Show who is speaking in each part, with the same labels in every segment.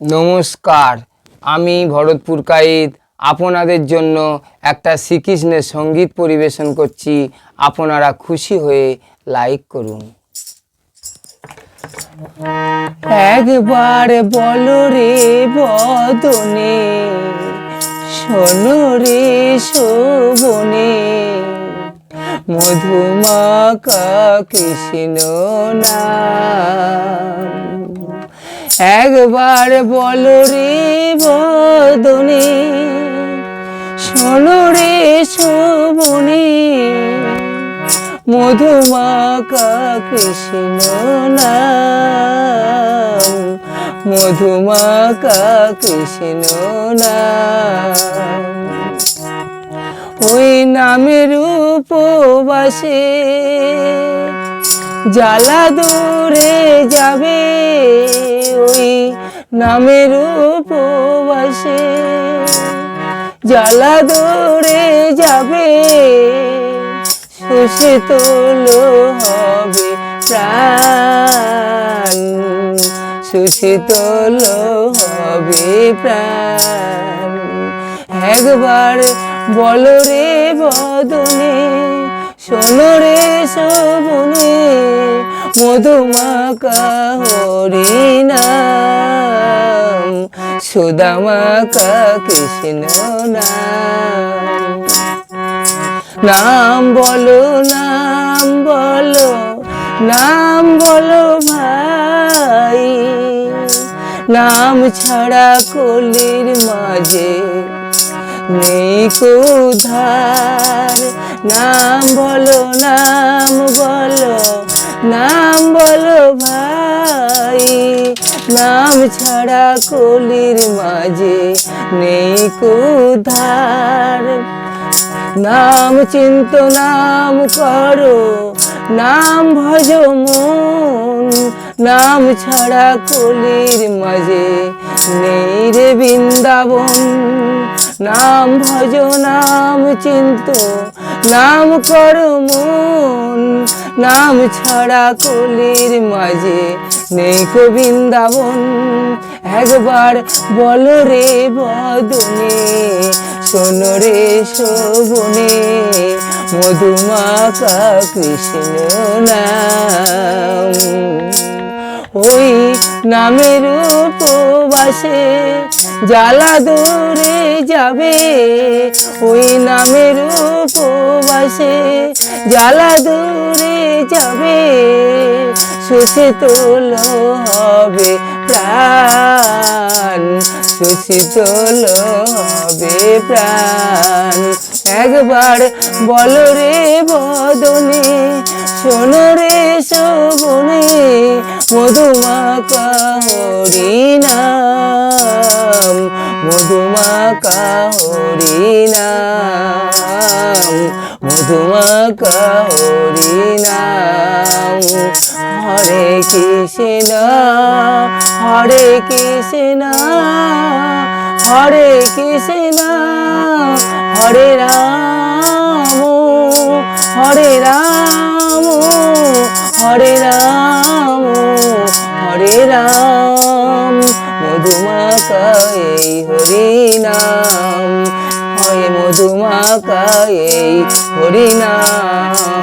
Speaker 1: নমস্কার, আমি ভরতপুর কাইত আপনাদের জন্য একটা শ্রীকৃষ্ণের সঙ্গীত পরিবেশন করছি। আপনারা খুশি হয়ে লাইক করুন। একবার বলো রে বদনে, শোনো রে শোভনে, মধুমাখা কৃষ্ণ নাম। একবার বলো রে বদনে, শোনো রে শোভনে, মধুমাখা কৃষ্ণ নাম, মধুমাখা কৃষ্ণ নাম। ওই নামের উপবাসে জ্বালা দূরে যাবে, ওই নামের উপবাসে জ্বালা দূরে যাবে, সুশীতল হবে প্রাণ, সুশীতল হবে প্রাণ। একবার বলো রে বদনে, শোনো রে শোভনে, মধুমাখা হরি নাম, সুদামাখা কৃষ্ণ নাম। নাম বলো নাম বলো, নাম বলো ভাই, নাম ছাড়া কলির মাঝে নেই কো উদ্ধার। নাম বলো নাম বলো, নাম বলো ভাই, নাম ছাড়া কলির মাঝে নেই কো উদ্ধার। নাম চিন্ত নাম করো, নাম ভজ মন, নাম ছাড়া কলির মাঝে নেই রে বৃন্দাবন। নাম ভজ নাম চিন্ত নাম করো মন, নাম ছাড়া কলির মাঝে নেই কো বৃন্দাবন। একবার বলো রে বদনে, শোনো রে শোভনে, মধুমাখা কৃষ্ণ নাম। ওই নামের উপবাসে জ্বালা দূরে যাবে, ওই নামের উপবাসে জ্বালা দূরে যাবে, সুশীতল হবে প্রাণ, সুশীতল হবে প্রাণ। একবার বলো রে বদনে, শোনো রে শোভনে, মধুমাখা হরি নাম, মধুমাখা হরি নাম, মধুমাখা হরি নাম। হরে কৃষ্ণ হরে কৃষ্ণ, হরে কৃষ্ণ হরে রাম, হরে রাম হরে রাম, হরে রাম। মধুমাখা এই হরি নাম, হয় মধুমাখা এই হরি নাম।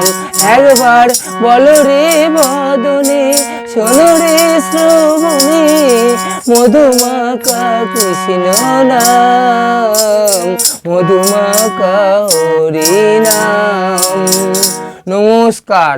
Speaker 1: একবার বলো রে বদনে, শোনো রে শ্রবণে, মধুমাখা কৃষ্ণ নাম, মধুমাখা হরি নাম। নমস্কার।